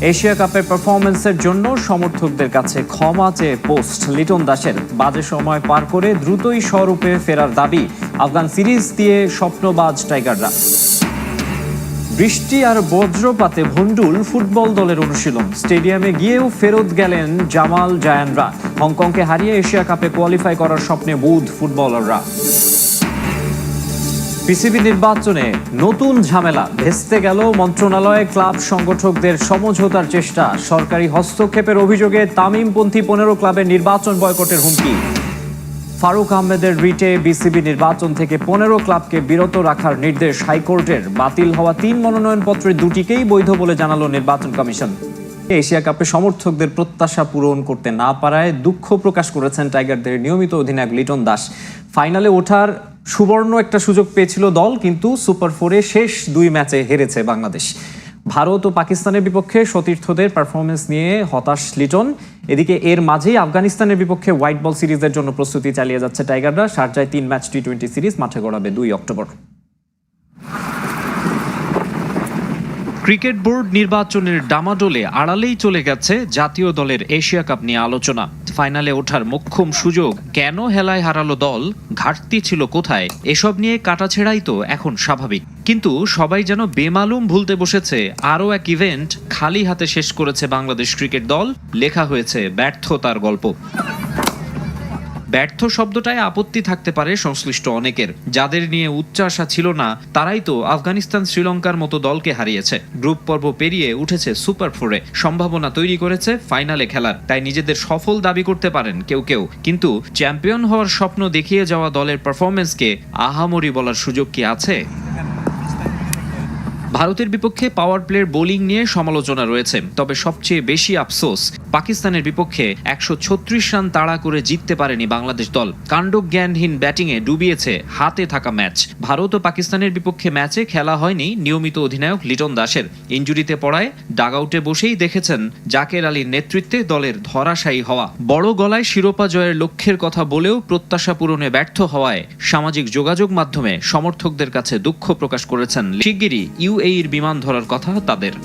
Asia কাপের পারফরমেন্সের জন্য সমর্থকদের কাছে ক্ষমা চেয়ে পোস্ট লিটন দাসের। বাজে সময় পার করে দ্রুতই স্বরূপে ফেরার দাবি। আফগান সিরিজ দিয়ে স্বপ্নবাজ টাইগাররা। বৃষ্টি আর বজ্রপাতে ভণ্ডুল ফুটবল দলের অনুশীলন। স্টেডিয়ামে গিয়েও ফেরত গেলেন জামাল জায়ানরা। হংকংকে হারিয়ে এশিয়া কাপে কোয়ালিফাই করার স্বপ্নে বুঁদ ফুটবলাররা। পিসিবি নির্বাচনে নতুন ঝামেলা। ভেস্তে গেল মন্ত্রণালয়ে ক্লাব সংগঠকদের সমঝোতার চেষ্টা। সরকারি হস্তক্ষেপের অভিযোগে তামিমপন্থী 15 ক্লাবের নির্বাচন বয়কটের হুমকি। ফারুক আহমেদের রিটে বিসিবি নির্বাচন থেকে 15 ক্লাবকে বিরত রাখার নির্দেশ হাইকোর্টের। বাতিল হওয়া 3 মনোনয়নপত্রের দুটিকেই বৈধ বলে জানালো নির্বাচন কমিশন। এশিয়া কাপে সমর্থকদের প্রত্যাশা পূরণ করতে না পারায় দুঃখ প্রকাশ করেছেন টাইগারদের নিয়মিত অধিনায়ক লিটন দাস। ফাইনালে ওঠার সুবর্ণ একটা সুযোগ পেয়েছিল দল, কিন্তু সুপার 4-এ শেষ 2 ম্যাচে হেরেছে বাংলাদেশ। ভারত ও পাকিস্তানের বিপক্ষে সতীর্থদের পারফরমেন্স নিয়ে হতাশ লিটন। এদিকে এর মাঝেই আফগানিস্তানের বিপক্ষে হোয়াইট বল সিরিজের জন্য প্রস্তুতি চালিয়ে যাচ্ছে টাইগাররা। শারজায় 3 ম্যাচ টি-20 সিরিজ মাঠে গড়াবে 2 অক্টোবর। ক্রিকেট বোর্ড নির্বাচনের ডামাডোলে আড়ালেই চলে গেছে জাতীয় দলের এশিয়া কাপ নিয়ে আলোচনা। ফাইনালে ওঠার মোক্ষম সুযোগ কেন হেলায় হারালো দল, ঘাটতি ছিল কোথায়, এসব নিয়ে কাটাছেড়াই তো এখন স্বাভাবিক। কিন্তু সবাই যেন বেমালুম ভুলতে বসেছে আরও এক ইভেন্ট খালি হাতে শেষ করেছে বাংলাদেশ ক্রিকেট দল। লেখা হয়েছে ব্যর্থতার গল্প। ব্যর্থ শব্দটায় আপত্তি থাকতে পারে সংশ্লিষ্ট অনেকের। যাদের নিয়ে উচ্চাশা ছিল না তারাই তো আফগানিস্তান শ্রীলঙ্কার মতো দলকে হারিয়েছে। গ্রুপ পর্ব পেরিয়ে উঠেছে সুপার 4-এ, সম্ভাবনা তৈরি করেছে ফাইনালে খেলার। তাই নিজেদের সফল দাবি করতে পারেন কেউ কেউ, কিন্তু চ্যাম্পিয়ন হওয়ার স্বপ্ন দেখিয়ে যাওয়া দলের পারফরমেন্সকে আহামরি বলার সুযোগ কি আছে? ভারতের বিপক্ষে পাওয়ার প্লের বোলিং নিয়ে সমালোচনা রয়েছে, তবে সবচেয়ে বেশি আফসোস পাকিস্তানের বিপক্ষে 136 রান তাড়া করে জিততে পারেনি বাংলাদেশ দল। কাণ্ডজ্ঞানহীন ব্যাটিংয়ে ডুবিয়েছে হাতে থাকা ম্যাচ। ভারত ও পাকিস্তানের বিপক্ষে ম্যাচে খেলা হয়নি নিয়মিত অধিনায়ক লিটন দাসের। ইনজুরিতে পড়ায় ডাগআউটে বসেই দেখেছেন জাকের আলীর নেতৃত্বে দলের ধরাশায়ী হওয়া। বড় গলায় শিরোপা জয়ের লক্ষ্যের কথা বলেও প্রত্যাশা পূরণে ব্যর্থ হওয়ায় সামাজিক যোগাযোগ মাধ্যমে সমর্থকদের কাছে দুঃখ প্রকাশ করেছেন। শিগগিরই ইউএইর বিমান ধরার কথা তাদের।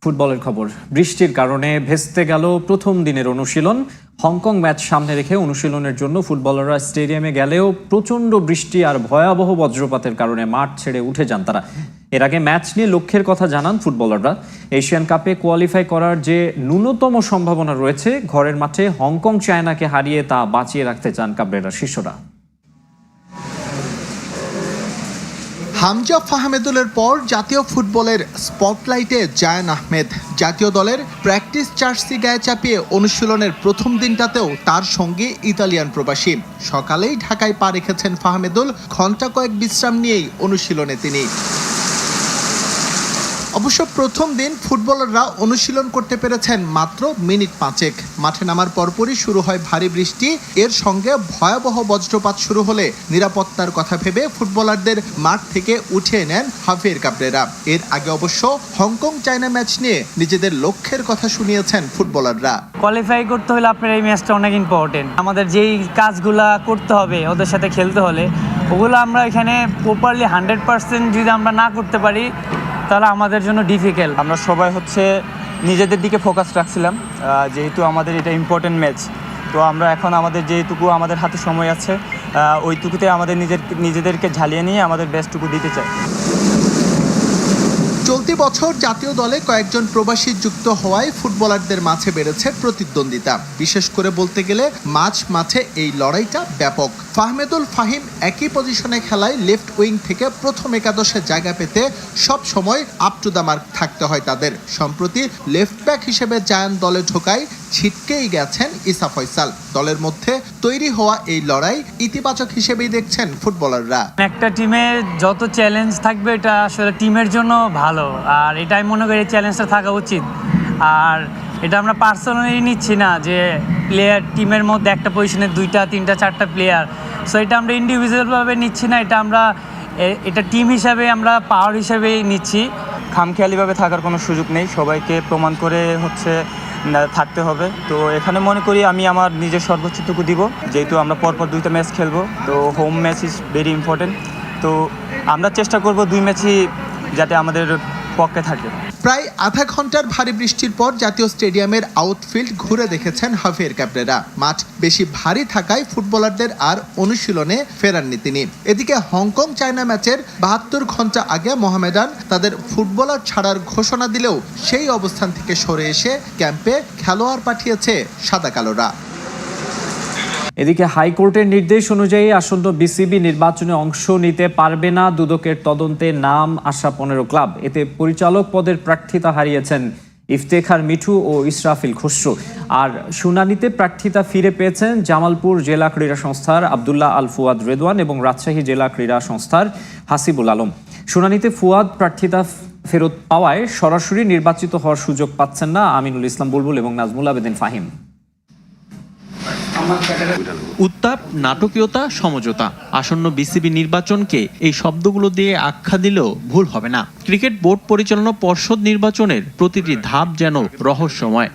ফুটবলের খবর। বৃষ্টির কারণে ভেস্তে গেল প্রথম দিনের অনুশীলন। হংকং ম্যাচ সামনে রেখে অনুশীলনের জন্য ফুটবলাররা স্টেডিয়ামে গেলেও প্রচণ্ড বৃষ্টি আর ভয়াবহ বজ্রপাতের কারণে মাঠ ছেড়ে উঠে যান তারা। এর আগে ম্যাচ নিয়ে লক্ষ্যের কথা জানান ফুটবলাররা। এশিয়ান কাপে কোয়ালিফাই করার যে ন্যূনতম সম্ভাবনা রয়েছে, ঘরের মাঠে হংকং চায়নাকে হারিয়ে তা বাঁচিয়ে রাখতে চান কাবরেরার শিষ্যরা। হামজা ফাহমেদুলের পর জাতীয় ফুটবলের স্পটলাইটে জায়ান আহমেদ। জাতীয় দলের প্র্যাকটিস জার্সি গায়ে চাপিয়ে অনুশীলনের প্রথম দিনটাতেও তার সঙ্গে ইতালিয়ান প্রবাসী। সকালেই ঢাকায় পা রেখেছেন ফাহমেদুল। ঘণ্টা কয়েক বিশ্রাম নিয়েই অনুশীলনে তিনি। অবশ্য প্রথম দিন ফুটবলাররা অনুশীলন করতে পেরেছেন মাত্র মিনিট 5। মাঠে নামার পরপরই শুরু হয় ভারী বৃষ্টি। এর সঙ্গে ভয়াবহ বজ্রপাত শুরু হলে নিরাপত্তার কথা ভেবে ফুটবলারদের মাঠ থেকে উঠিয়ে নেন হাভিয়ের কাবরেরা। এর আগে অবশ্য হংকং চায়না ম্যাচ নিয়ে নিজেদের লক্ষ্যের কথা শুনিয়েছেন ফুটবলাররা। কোয়ালিফাই করতে হলে আপনার এই ম্যাচটা অনেক ইম্পর্টেন্ট। আমাদের যেই কাজগুলা করতে হবে ওদের সাথে খেলতে হলে, ওগুলো আমরা এখানে প্রপারলি 100% যদি আমরা না করতে পারি তাহলে আমাদের জন্য ডিফিকাল্ট। আমরা সবাই নিজেদের দিকে ফোকাস রাখছিলাম, যেহেতু আমাদের এটা ইম্পর্টেন্ট ম্যাচ। তো আমরা এখন আমাদের যেটুকু আমাদের হাতে সময় আছে ওইটুকুতে আমাদের নিজেদেরকে ঝালিয়ে নিয়ে আমাদের বেস্টটুকু দিতে চাই। চলতি বছর জাতীয় দলে কয়েকজন প্রবাসী যুক্ত হওয়ায় ফুটবলারদের মাঝে বেড়েছে প্রতিদ্বন্দ্বিতা। বিশেষ করে বলতে গেলে মাঝে এই লড়াইটা ব্যাপক। ফাহমেদুল ফাহিম একই পজিশনে খেলায় লেফট উইং থেকে প্রথম একাদশে জায়গা পেতে সব সময় আপ টু দ্য মার্ক থাকতে হয় তাদের। সম্প্রতি লেফট ব্যাক হিসেবে জায়ান দলে ঢোকায় ছিটকেই গেছেন ইসা ফয়সাল। দলের মধ্যে তৈরি হওয়া এই লড়াই ইতিবাচক হিসেবেই দেখছেন ফুটবলাররা। একটা টিমে যত চ্যালেঞ্জ থাকবে এটা আসলে টিমের জন্য ভালো, আর এটাই মনে করি চ্যালেঞ্জটা থাকা উচিত। আর এটা আমরা পার্সোনালি নিচ্ছি না যে প্লেয়ার টিমের মধ্যে একটা পজিশনে 2টা 3টা 4টা প্লেয়ার, সো এটা আমরা ইন্ডিভিজুয়ালভাবে নিচ্ছি না, এটা টিম হিসাবে আমরা পাওয়ার হিসাবেই নিচ্ছি। খামখেয়ালিভাবে থাকার কোনো সুযোগ নেই, সবাইকে প্রমাণ করে থাকতে হবে। তো এখানে মনে করি আমি আমার নিজের সর্বোচ্চটুকু দিব, যেহেতু আমরা পরপর 2টা ম্যাচ খেলবো। তো home match is very important. তো আমরা চেষ্টা করব 2 ম্যাচই যাতে আমাদের পক্ষে থাকে। প্রায় আধা ঘন্টার ভারী বৃষ্টির পর জাতীয় স্টেডিয়ামের আউটফিল্ড ঘুরে দেখেছেন হাভিয়ের ক্যাপ্রেরা। মাঠ বেশি ভারী থাকায় ফুটবলারদের আর অনুশীলনে ফেরাননি তিনি। এদিকে হংকং চায়না ম্যাচের 72 ঘন্টা আগে মোহামেডান তাদের ফুটবলার ছাড়ার ঘোষণা দিলেও সেই অবস্থান থেকে সরে এসে ক্যাম্পে খেলোয়াড় পাঠিয়েছে সাদা কালোরা। এদিকে হাইকোর্টের নির্দেশ অনুযায়ী আসন্ন বিসিবি নির্বাচনে অংশ নিতে পারবে না দুদকের তদন্তে নাম আসা 15 ক্লাব। এতে পরিচালক পদের প্রার্থিতা হারিয়েছেন ইফতেখার মিঠু ও ইসরাফিল খসরু। আর শুনানিতে প্রার্থিতা ফিরে পেয়েছেন জামালপুর জেলা ক্রীড়া সংস্থার আব্দুল্লাহ আল ফুয়াদ রেদওয়ান এবং রাজশাহী জেলা ক্রীড়া সংস্থার হাসিবুল আলম। শুনানিতে ফুয়াদ প্রার্থিতা ফেরত পাওয়ায় সরাসরি নির্বাচিত হওয়ার সুযোগ পাচ্ছেন না আমিনুল ইসলাম বুলবুল এবং নাজমুল আবেদিন ফাহিম। উত্তাপ, নাটকীয়তা, সমঝোতা, আসন্ন বিসিবি নির্বাচনকে এই শব্দগুলো দিয়ে আখ্যা দিলেও ভুল হবে না। ক্রিকেট বোর্ড পরিচালনা পর্ষদ নির্বাচনের প্রতিটি ধাপ যেন রহস্যময়।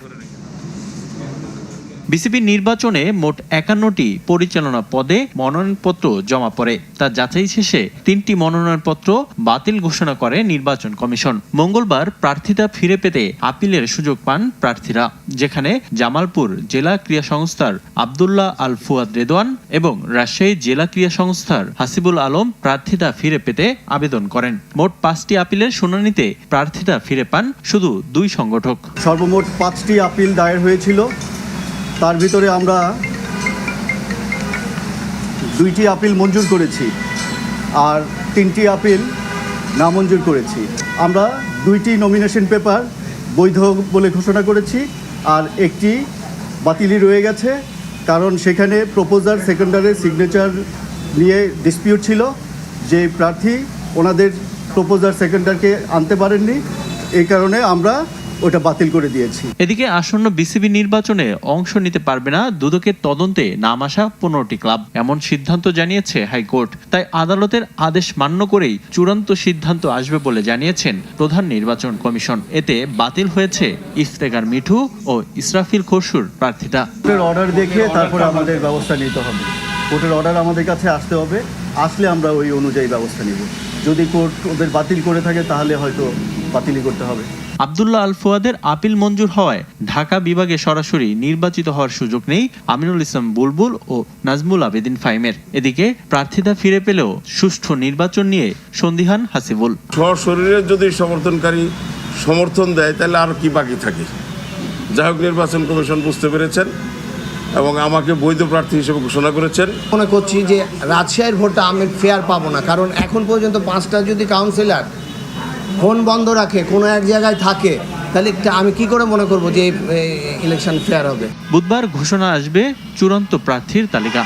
বিসিবি নির্বাচনে মোট 51টি পরিচালনা পদে মনোনয়নপত্র জমা পড়ে। তা যাচাই শেষে 3টি মনোনয়নপত্র বাতিল ঘোষণা করে নির্বাচন কমিশন। মঙ্গলবার প্রার্থিতা ফিরে পেতে আপিলের সুযোগ পান প্রার্থীরা, যেখানে জামালপুর জেলা ক্রীড়া সংস্থার আব্দুল্লাহ আল ফুয়াদ রেদওয়ান এবং রাজশাহী জেলা ক্রীড়া সংস্থার হাসিবুল আলম প্রার্থিতা ফিরে পেতে আবেদন করেন। মোট 5টি আপিলের শুনানিতে প্রার্থিতা ফিরে পান শুধু 2 সংগঠক। সর্বমোট 5টি আপিল দায়ের হয়েছিল। তার ভিতরে আমরা 2টি আপিল মঞ্জুর করেছি আর 3টি আপিল নামঞ্জুর করেছি। আমরা 2টি নমিনেশন পেপার বৈধ বলে ঘোষণা করেছি আর একটি বাতিলই রয়ে গেছে, কারণ সেখানে প্রপোজার সেকেন্ডারের সিগনেচার নিয়ে ডিসপিউট ছিল, যে প্রার্থী ওনাদের প্রপোজার সেকেন্ডারকে আনতে পারেননি, এই কারণে আমরা ওটা বাতিল করে দিয়েছি। এদিকে আসন্ন বিসিবি নির্বাচনে অংশ নিতে পারবে না দুদকের তদন্তে নাম আসা 15টি ক্লাব, এমন সিদ্ধান্ত জানিয়েছে হাইকোর্ট। তাই আদালতের আদেশ মান্য করেই চূড়ান্ত সিদ্ধান্ত আসবে বলে জানিয়েছেন প্রধান নির্বাচন কমিশন। এতে বাতিল হয়েছে ইফতেখার মিঠু ও ইসরাফিল খসরুর প্রার্থিতা। কোর্টের অর্ডার দেখে তারপরে আমাদের ব্যবস্থা নিতে হবে। কোর্টের অর্ডার আমাদের কাছে আসতে হবে, আসলে আমরা ওই অনুযায়ী ব্যবস্থা নিব। যদি কোর্ট ওদের বাতিল করে থাকে তাহলে হয়তো বাতিলই করতে হবে। আব্দুল্লাহ আল ফুয়াদের আপিল মঞ্জুর হওয়ায় ঢাকা বিভাগে সরাসরি নির্বাচিত হওয়ার সুযোগ নেই আমিনুল ইসলাম বুলবুল ও নাজমুল আবেদিন ফাহিমের। এদিকে প্রার্থিতা ফিরে পেলেও সুষ্ঠু নির্বাচন নিয়ে সন্দিহান হাসিবুল। সশরীরে যদি সমর্থনকারী সমর্থন দেয় তাহলে আর কি বাকি থাকে। যাই হোক, নির্বাচন কমিশন বুঝতে পেরেছেন এবং আমাকে বৈধ প্রার্থী হিসেবে ঘোষণা করেছেন। মনে করছি যে রাজশাহীর ভোটটা আমি ফেয়ার পাবো না, কারণ এখন পর্যন্ত 5টা যদি কাউন্সিলর ফোন বন্ধ রাখে, কোনো এক জায়গায় থাকে, তাহলে আমি কি করে মনে করব যে ইলেকশন ফেয়ার হবে। বুধবার ঘোষণা আসবে চূড়ান্ত প্রার্থীর তালিকা।